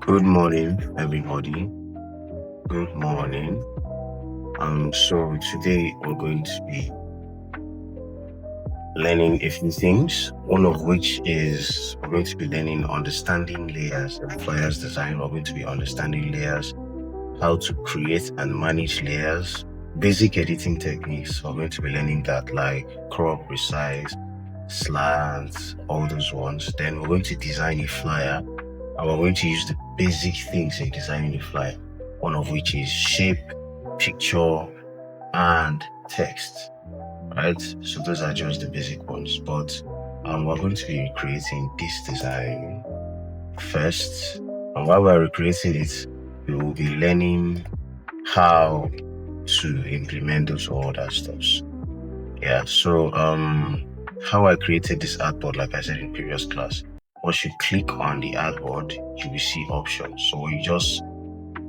Good morning, everybody. Good morning. So today we're going to be learning a few things. One of which is we're going to be learning understanding layers and flyers design. We're going to be understanding layers, how to create and manage layers, basic editing techniques. We're going to be learning that, like crop, resize, slants, all those ones. Then we're going to design a flyer, and we're going to use the basic things in designing a flyer, one of which is shape, picture, and text, right? So those are just the basic ones, but we're going to be creating this design first. And while we're recreating it, we will be learning how to implement those other stuffs. Yeah, so how I created this artboard, like I said in previous class, once you click on the artboard, you will see options. So you just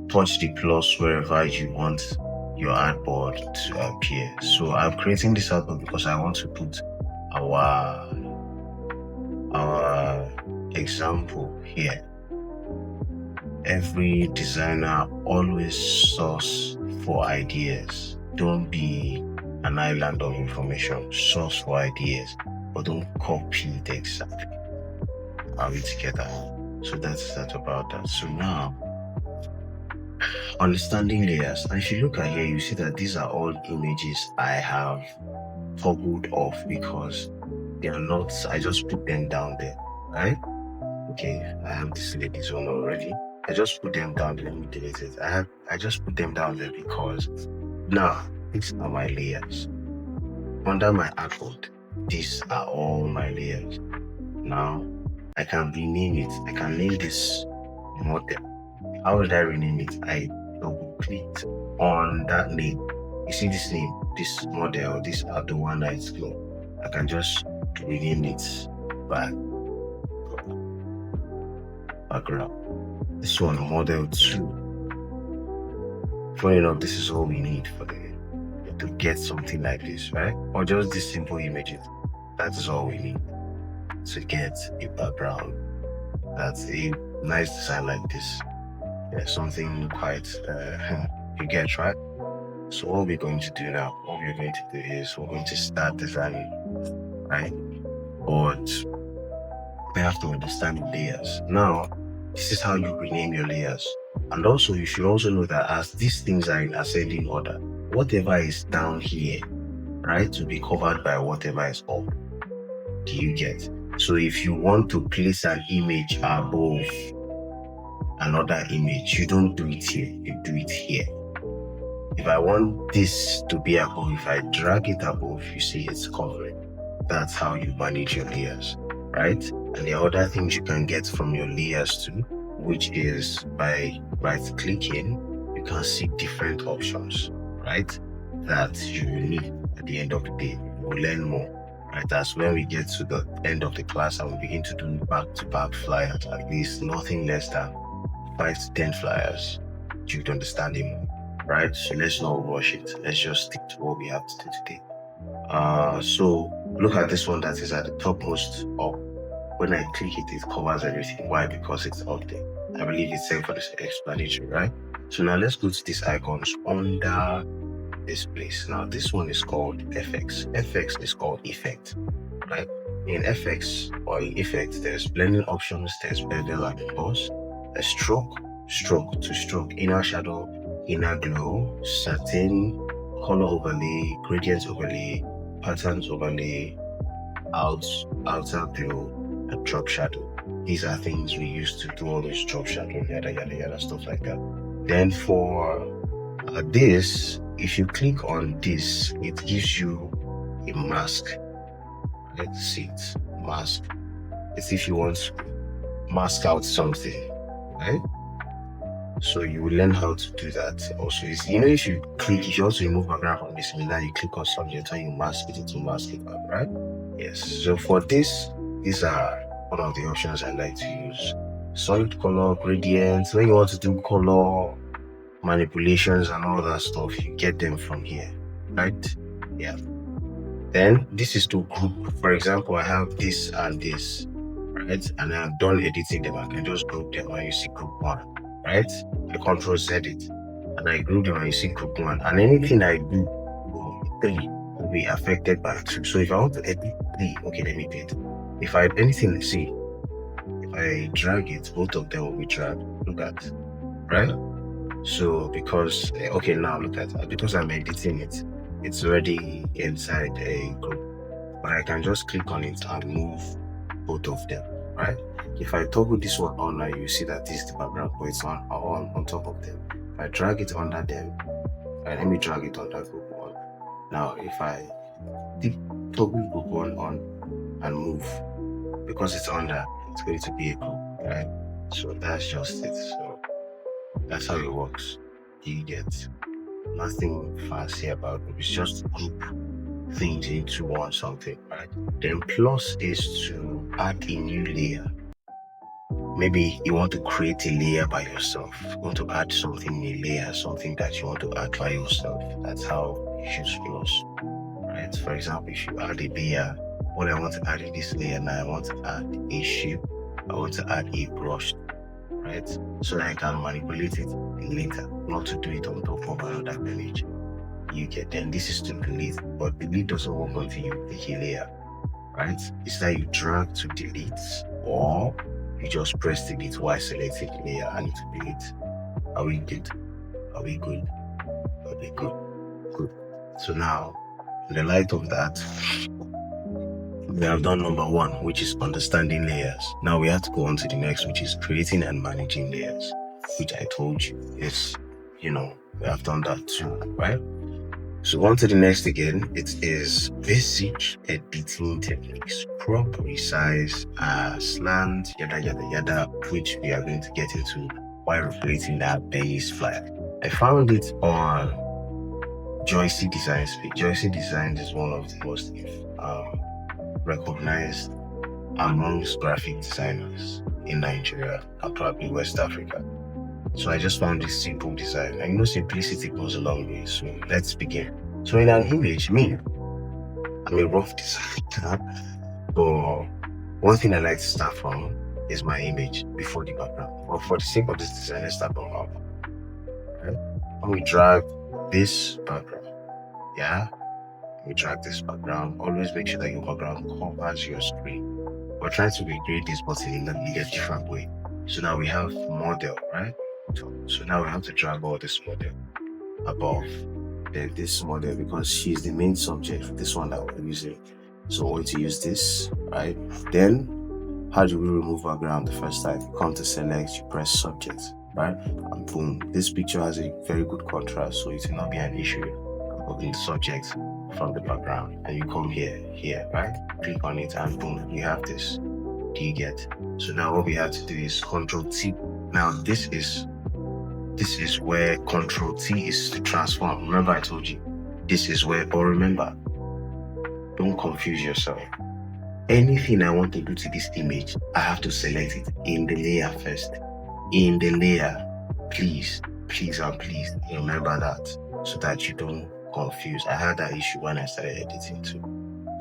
touch the plus wherever you want your artboard to appear. So I'm creating this artboard because I want to put our example here. Every designer always source for ideas. Don't be an island of information. Source for ideas, but don't copy it exactly. Are we together? So that's that about that. So now, understanding layers. And if you look at here, you see that these are all images I have toggled off because they are not. I just put them down there, right? Okay, I have this lady's one already. I just put them down. Let me delete it. I just put them down there because now these are my layers. Under my artboard, these are all my layers. Now I can rename it. I can name this model. How would I rename it? I double clicked on that name. You see this name, this model, this One Night Glow. I can just rename it by background. This one, model 2. Funny enough, this is all we need for to get something like this, right? Or just these simple images. That is all we need to get a background. That's a nice design like this. Yeah, something quite you get, right? So what we're going to do now, what we're going to do is we're going to start designing, right? But we have to understand the layers. Now, this is how you rename your layers. And also, you should also know that as these things are in ascending order, whatever is down here, right, to be covered by whatever is up. Do you get? So if you want to place an image above another image, you don't do it here, you do it here. If I want this to be above, if I drag it above, you see it's covering. That's how you manage your layers, right? And the other things you can get from your layers too, which is by right clicking, you can see different options, right? That you need at the end of the day. We'll learn more, right? That's when we get to the end of the class and we begin to do back-to-back flyers, at least nothing less than 5 to 10 flyers. You'd understand it more, right? So let's not rush it. Let's just stick to what we have to do today. So look at this one that is at the topmost up. When I click it, it covers everything. Why? Because it's up there. I believe it's safe for this explanatory, right? So now let's go to these icons under this place. Now this one is called FX. FX is called effect, right? In FX or in effect, there's blending options, there's bevel and emboss, a stroke, stroke to stroke, inner shadow, inner glow, satin, color overlay, gradient overlay, patterns overlay, outer glow, and drop shadow. These are things we use to do all this drop shadow, yada yada yada, stuff like that. Then for this, if you click on this, it gives you a mask. Let's see it. Mask. It's if you want to mask out something, right? So you will learn how to do that. Also, if you click, if you also remove background from this, now you click on something, until you mask it to mask it up, right? Yes. So for this, these are one of the options I like to use. Solid color gradients. When you want to do color manipulations and all that stuff, you get them from here, right? Yeah. Then this is to group. For example, I have this and this, right? right? And I'm done editing them. I can just group them and you see group one, right? I control Z it and I group them and you see group one. And anything I do for 3 will be affected by 2. So if I want to edit 3, okay, let me do it. If I anything, see, if I drag it, both of them will be dragged. Look at, right? So because okay, now look at that. Because I'm editing it, it's already inside a group. But I can just click on it and move both of them, right? If I toggle this one on now, you see that this is the background, but it's on top of them. If I drag it under them, let me drag it under group one. Now, if I toggle group one on and move, because it's under, it's going to be a group, right? So that's just it. So that's how it works. You get nothing fancy about it. It's just group things into one something, right? Then plus is to add a new layer. Maybe you want to create a layer by yourself. You want to add something in a layer, something that you want to add by yourself. That's how you should close, right? For example, if you add a layer, what I want to add in this layer now, I want to add a shape. I want to add a brush, right? So that I can manipulate it later, not to do it on top of another image. You get, then this is to delete, but delete doesn't work until you pick a layer, right? It's that you drag to delete, or you just press delete while selecting the layer and it will delete. Are we good? Are we good? Are we good? Good. So now, in the light of that, we have done number 1, which is understanding layers. Now we have to go on to the next, which is creating and managing layers, which I told you is, we have done that too, right? So on to the next again, it is basic editing techniques, crop, resize, slant, yada yada yada, which we are going to get into while creating that base flag. I found it on Joycey Designs. Joycey Designs is one of the most recognized amongst graphic designers in Nigeria and probably West Africa. So I just found this simple design. And simplicity goes a long way. So let's begin. So in an image, I'm a rough designer, but one thing I like to start from is my image before the background. But for the sake of this design, let's start from up. Right? When we drag this background, we drag this background. Always make sure that your background covers your screen. We're trying to recreate this, but in a different way. So now we have model, right? So now we have to drag all this model above this model because she's the main subject, this one that we're using. So we're going to use this, right? Then, how do we remove background the first time? You come to select, you press subject, right? And boom, this picture has a very good contrast, so it will not be an issue of the subject from the background. And you come here, right? Click on it and boom, you have this. Do you get? So now what we have to do is Control T. Now this is where Control T is to transform. Remember I told you, this is where, but remember, don't confuse yourself. Anything I want to do to this image, I have to select it in the layer first. In the layer, please remember that so that you don't confuse. I had that issue when I started editing too.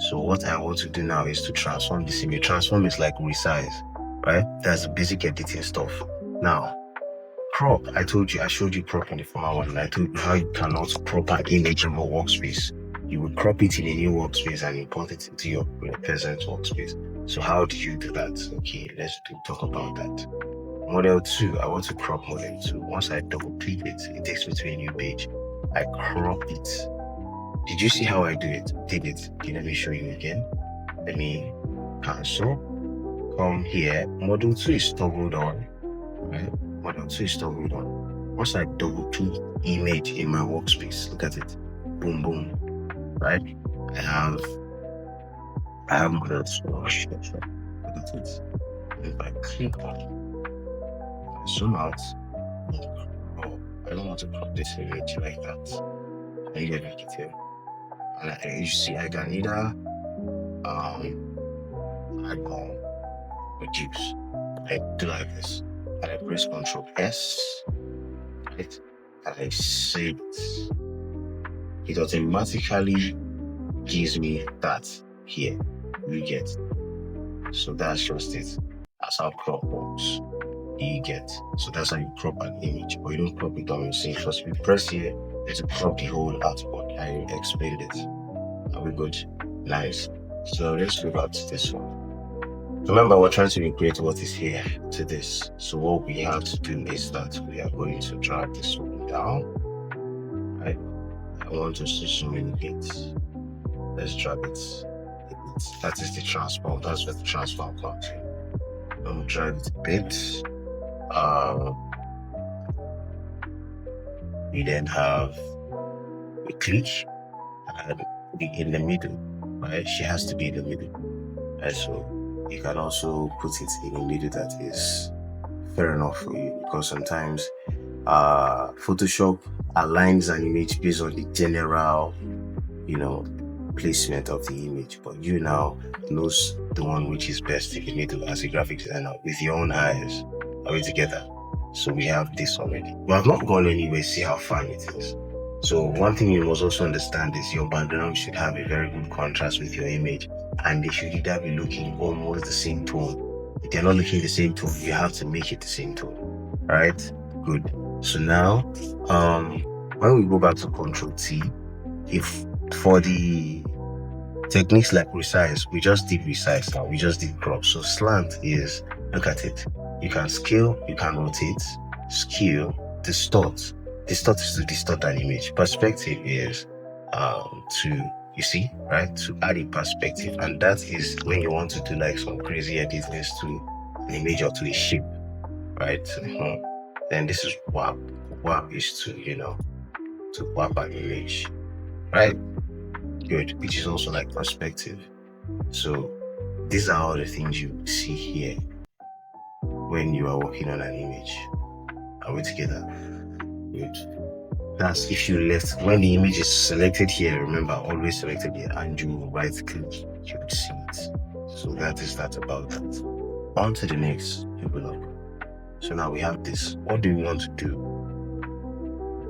So what I want to do now is to transform this image. Transform is like resize, right? That's the basic editing stuff. Now, crop. I showed you crop in the former one. And I told you how you cannot crop an image in your workspace. You will crop it in a new workspace and import it into your present workspace. So how do you do that? Okay, let's talk about that. Model 2, I want to crop model 2. Once I double click it, it takes me to a new page. I crop it. Did you see how I did it? Okay, let me show you again. Let me cancel. Come here. Model 2 is toggled on. Right? Model 2 is toggled on. Once I double click image in my workspace, look at it. Boom, boom. Right? I have model 2. Look at it. If I click on it, zoom out. Oh, I don't want to crop this image like that. I need to make it here. And you see, I can either add more, reduce. I do like this. And I press Ctrl S, right? And I save it. It automatically gives me that here. You get. So that's just it. That's how crop works. You get. So that's how you crop an image, but you don't crop it on your scene. Because if you press here, it's to crop the whole output. I explained it. Are we good? Nice. So let's go back to this one. Remember, we're trying to recreate what is here to this. So what we have to do is that we are going to drag this one down. Right? I want to see so many bits. Let's drag it. That is the transform. That's where the transform comes in. I'm drag it a bit. We then have a click and be in the middle. Right? She has to be in the middle. Right? So you can also put it in the middle. That is fair enough for you, because sometimes Photoshop aligns an image based on the general, placement of the image, but you now knows the one which is best in the middle as a graphic designer with your own eyes. Are we together? So we have this already. We have not gone anywhere. See how fine it is. So one thing you must also understand is your background should have a very good contrast with your image, and they should either be looking almost the same tone. If they're not looking the same tone, you have to make it the same tone. Right? Good. So now, when we go back to Control T, if for the techniques like resize, we just did resize now, we just did crop. So slant is, look at it, you can scale, you can rotate, scale, distort. Distort is to distort an image. Perspective is you see, right, to add a perspective, and that is when you want to do like some crazy editings to an image or to a shape, right? Then this is warp. Warp is to warp an image, right? Good, which is also like perspective. So these are all the things you see here when you are working on an image. Are we together? Good. That's if you left, when the image is selected here, remember, always selected here, and you right click, you would see it. So that is that about that. On to the next develop. So now we have this. What do we want to do?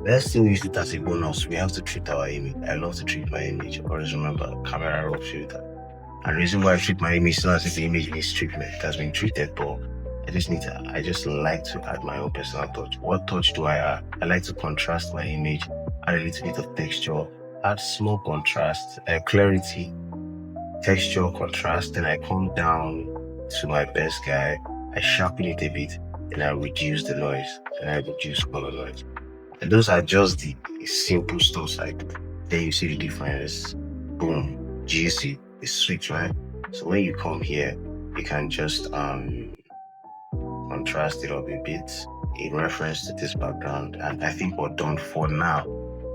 Let's still use it as a bonus. We have to treat our image. I love to treat my image. Always remember, camera raw filter. And the reason why I treat my image is not as if the image needs treatment. It has been treated, but I just like to add my own personal touch. What touch do I add? I like to contrast my image, add a little bit of texture, add small contrast, clarity, texture, contrast. Then I come down to my best guy. I sharpen it a bit, and I reduce the noise, and I reduce color noise. And those are just the simple stuff. Like then you see the difference. Boom, GC is switch, right? So when you come here, you can just contrast it up a bit in reference to this background. And I think we're done for now.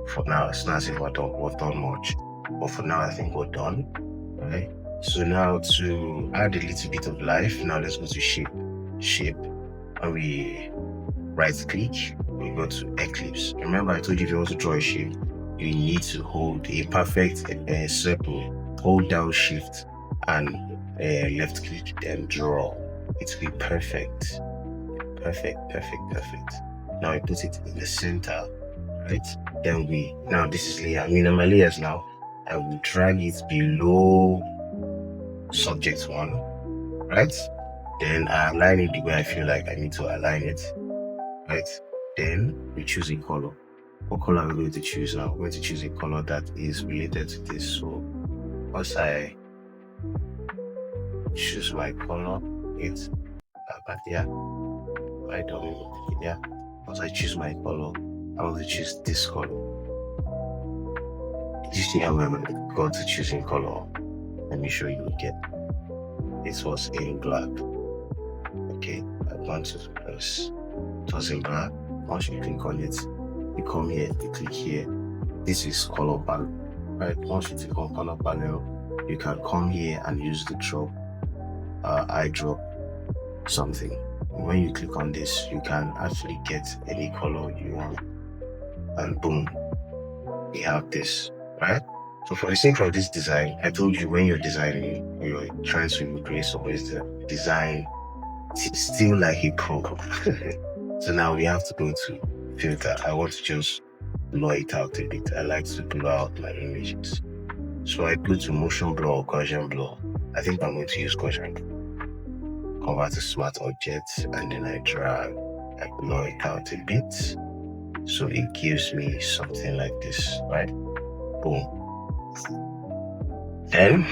For now, it's not as if we've done much, but for now, I think we're done. Right? So now to add a little bit of life, now let's go to shape. Shape. And we right click, we go to Eclipse. Remember, I told you if you want to draw a shape, you need to hold a perfect circle, hold down Shift and left click, then draw. It will be perfect. Perfect. Now I put it in the center, right? Then now this is layer. I'm my layers now. I will drag it below subject 1, right? Then I align it the way I feel like I need to align it, right? Then we choose a color. What color are we going to choose now? We're going to choose a color that is related to this. So once I choose my color, it's yeah. I don't yeah. Once I choose my color, I want to choose this color. You see how I got to choosing color. Let me show you again. It was in black. Okay, I want to press. It was in black. Once you click on it, you come here, you click here. This is color panel, right? Once you click on color panel, you can come here and use the drop. I drop something. When you click on this, you can actually get any color you want, and boom, we have this, right? So for the sake of this design, I told you when you're designing, you're trying to create somebody's design, it's still like a pro. So now we have to go to filter. I want to just blur it out a bit. I like to blur out my images. So I go to motion blur or Gaussian blur. I think I'm going to use Gaussian. convert to smart objects, and then I drag, I blur it out a bit. So it gives me something like this, right? Boom. Then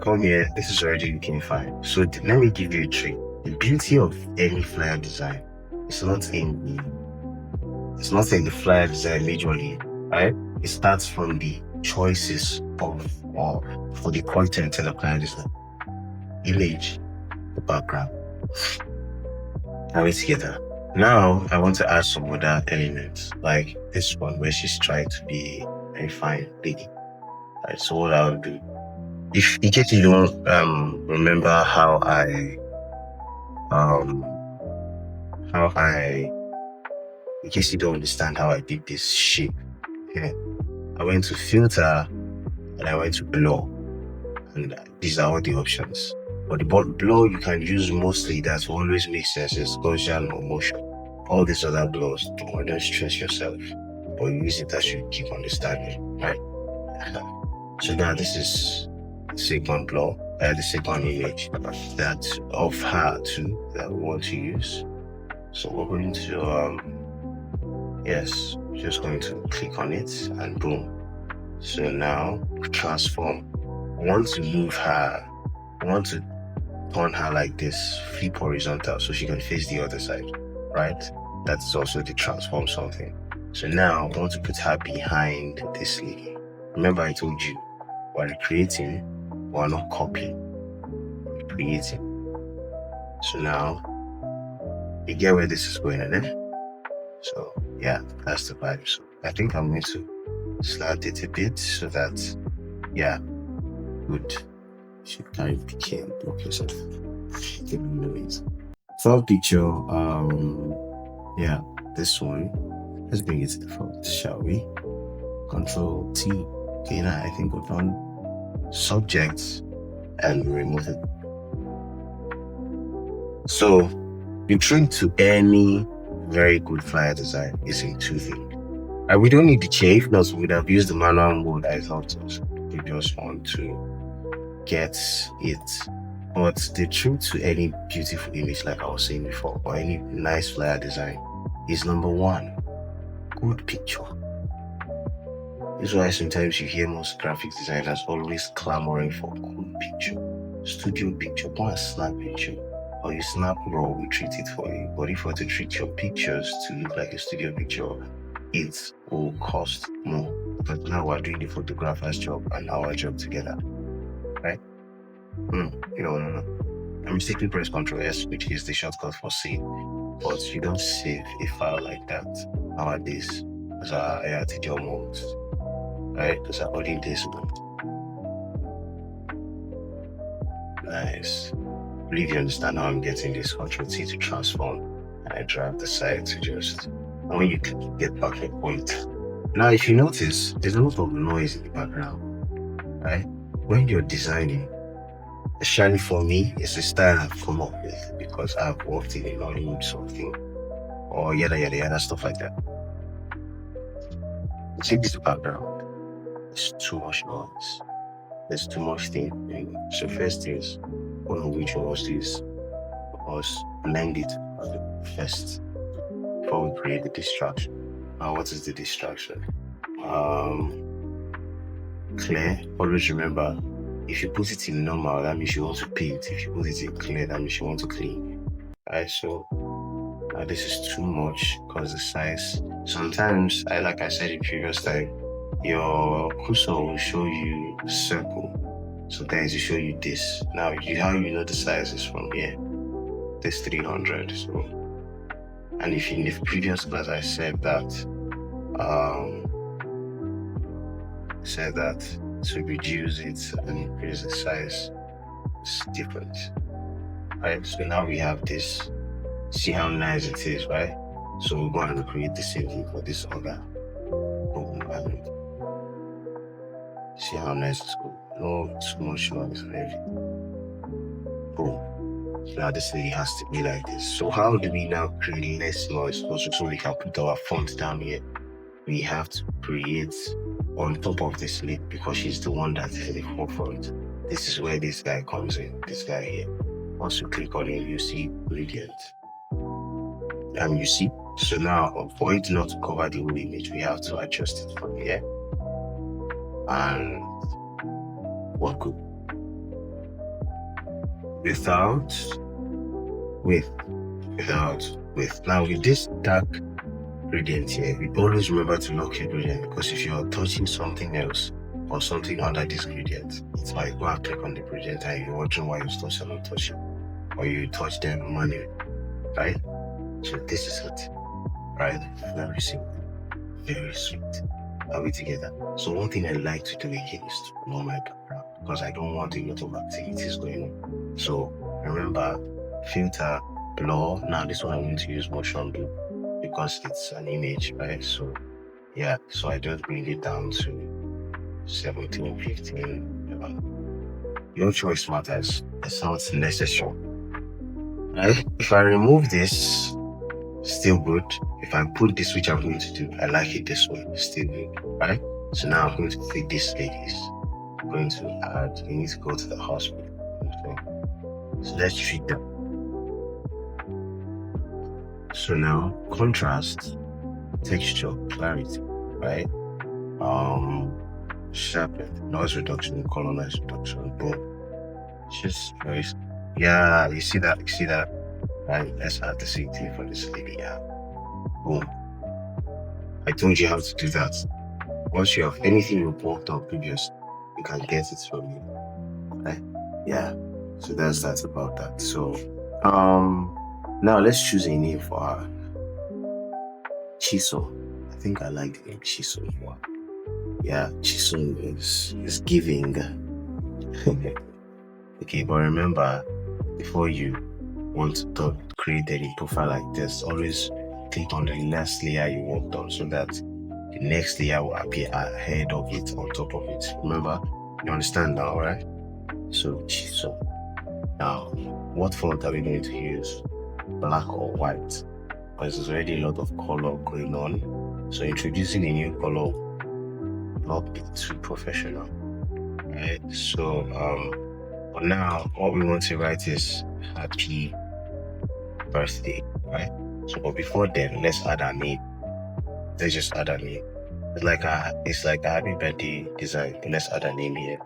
come here, this is already looking fine. So let me give you a trick. The beauty of any flyer design is not in the flyer design majorly, right? It starts from the choices of or for the content in the flyer design. Image, the background. Are we together? Now I want to add some other elements, like this one where she's trying to be a fine lady. Alright, so what I'll do, if in case you don't remember how in case you don't understand how I did this shape, yeah, I went to filter and I went to blur, and these are all the options. But the blur you can use mostly that will always make sense is Gaussian or motion. All these other blurs, don't stress yourself, but use it as you keep understanding, right? So now this is the second blur, the second image that of her too that we want to use. So we're going to just going to click on it and boom. So now transform. I want to move her. I want to turn her like this, flip horizontal so she can face the other side, right? That's also the transform something. So now I want to put her behind this lady. Remember I told you, while creating, we're not copying, we're creating. So now you get where this is going, and so yeah, that's the vibe. So I think I'm going to slant it a bit so that good. Should kind of became block yourself. Third picture, this one. Let's bring it to the front, shall we? Control T. Okay, now I think we've done subjects and remove it. So the trick to any very good flyer design is in two things. And we don't need the chain, if not, we would have used the manual mode I thought we just want to get it. But the truth to any beautiful image, like I was saying before, or any nice flyer design is number one, good picture. This is why sometimes you hear most graphic designers always clamoring for good picture. Studio picture, not a snap picture. Or you snap raw, we treat it for you. But if you were to treat your pictures to look like a studio picture, it will cost more. But now we're doing the photographer's job and our job together. Right? No. I mistakenly press Ctrl S, which is the shortcut for save. But you don't save a file like that nowadays. Those are ARTGL modes. Right? Those are only this mode. Nice. I believe you understand how I'm getting this. Ctrl T to transform. And I drag the side to just, and when you get back a point. Now, if you notice, there's a lot of noise in the background. Right? When you're designing, especially for me, it's a style I've come up with because I've worked in a Nollywood something or yada stuff like that. Take this background. It's too much noise. There's too much thing. So first is one of which was this was blend it first before we create the distraction. Now what is the distraction? Clear. Always remember, if you put it in normal, that means you want to paint. If you put it in clear, that means you want to clean. Alright, so this is too much because the size. Sometimes, like I said in previous time, your cursor will show you a circle. Sometimes it show you this. Now, how you know the size is from here. This 300. So, and if in the previous class I said that, to reduce it and increase the size, it's different. Right, so now we have this. See how nice it is, right? So we're going to create the same thing for this other. See how nice it's going. No too much noise and everything. Boom. Now this thing has to be like this. So how do we now create less noise? Also, so we can put our font down here. We have to create on top of this lid because she's the one that is in the forefront. This is where this guy comes in, this guy here. Once you click on it, you see ingredients. And you see, so now for it not to cover the whole image, we have to adjust it from here. And what good? Without with. Now with this dark gradient here, we always remember to lock your gradient, because if you're touching something else or something under this gradient, it's like go and click on the gradient and you're wondering why you're still not touching, or you touch them manually, right? So this is it, right? Very simple, very sweet. Are we together? So one thing I like to do again is to know my background, because I don't want a lot of activities going on. So remember, filter, blur. Now this one I'm going to use motion blue because it's an image, right? So yeah, so I just bring it down to 17, 15. Your choice matters. It sounds necessary. Right? If I remove this, still good. If I put this, which I'm going to do, I like it this way, still good, right? So now I'm going to take this ladies. I'm going to add, you need to go to the hospital. So let's treat them. So now contrast, texture, clarity, right? Sharpen, noise reduction, color noise reduction, boom. Just very, yeah, you see that, right? Let's add the same thing for this lady, yeah. Boom. I told you how to do that. Once you have anything you worked on previous, you can get it from me, right? Yeah. So that's that about that. So now let's choose a name for her. Chiso. I think I like the name Chiso more. Yeah, Chiso is giving. Okay, but remember, before you want to create any profile like this, always click on the last layer you worked on so that the next layer will appear ahead of it, on top of it. Remember, you understand now, right? So Chiso. Now, what font are we going to use? Black or white? Because there's already a lot of color going on. So introducing a new color will not be too professional. Right? So but now what we want to write is happy birthday, right? So but before then, let's add our name. Let's just add a name. It's like a happy birthday design, but let's add a name here.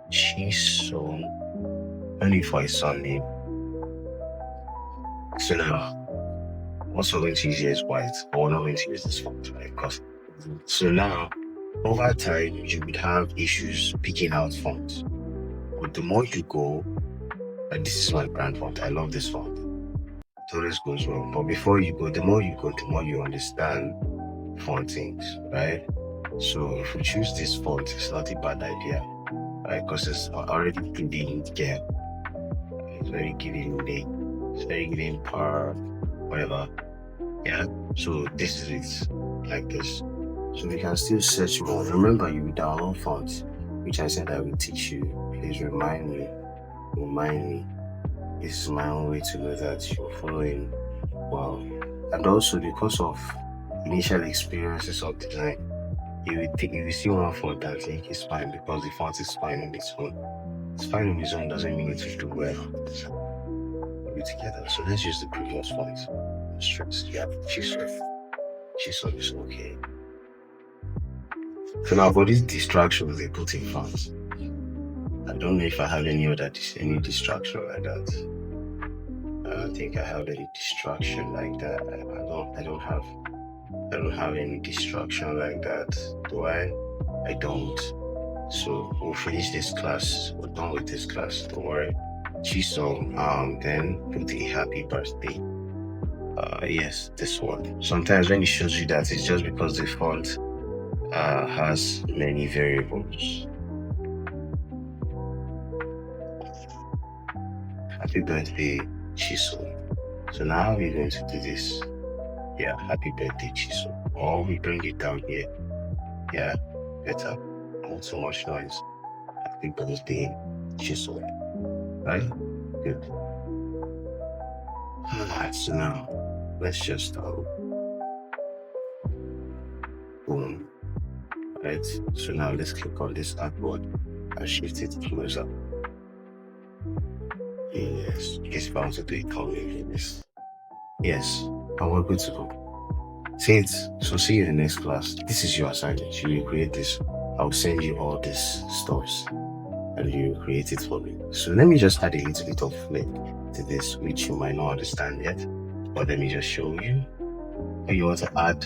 Chiso. Only for his son name. So now, what we're going to use here is white, but we're not going to use this font, right? Because so now, over time, you would have issues picking out fonts. But the more you go, and this is my brand font. I love this font. It always goes well. But before you go, the more you understand font things, right? So if we choose this font, it's not a bad idea, right? Because it's already giving care. It's very giving name. It's very giving power, whatever. Yeah. So this is it, like this. So we can still search more. Remember, you will download fonts, which I said I will teach you. Please remind me. This is my own way to know that you're following well. And also because of initial experiences of design, you will see one font that think is fine because the font is fine on its own. It's fine on its own doesn't mean it will do well. Put it together. So let's use the previous font. Stress. Yeah, Chiso is okay. So now for these distractions they put in fonts. I don't know if I have any distraction like that. I don't think I have any distraction like that. I don't have any distraction like that. Do I? I don't. So we'll finish this class. We're done with this class. Don't worry. Chiso, then put a happy birthday. Yes, this one. Sometimes when it shows you that, it's just because the font has many variables. Happy birthday, Chiso. So now how are we going to do this? Yeah, happy birthday, Chiso. Or we bring it down here. Yeah, better. Not so much noise. Happy birthday, Chiso. Right? Good. Alright, so now let's just boom. Right, so now let's click on this artboard and shift it closer. Yes, because if I want to do it calmly, yes, and we're good to go. Say it. So see you in the next class. This is your assignment. You will create this. I'll send you all these stuffs and you create it for me. So let me just add a little bit of flavor to this, which you might not understand yet. But let me just show you. You want to add,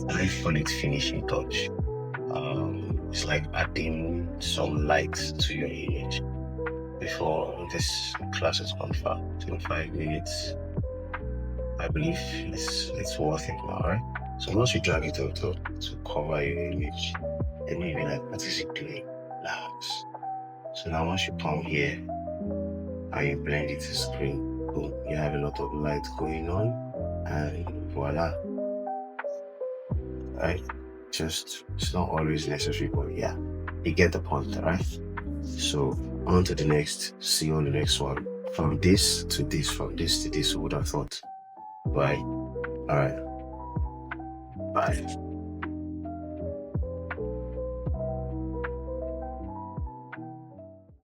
I call it finishing touch. It's like adding some lights to your image before this class is confirmed. 25 minutes. I believe it's worth it now, right? So once you drag it out to cover your image, then maybe like, what is it doing? Relax. So now once you come here and you blend it to screen, boom, you have a lot of light going on, and voila. Right? Just, it's not always necessary, but yeah, you get the point, right? So on to the next, see you on the next one. From this to this, from this to this, who would have thought? Right? Alright. Bye.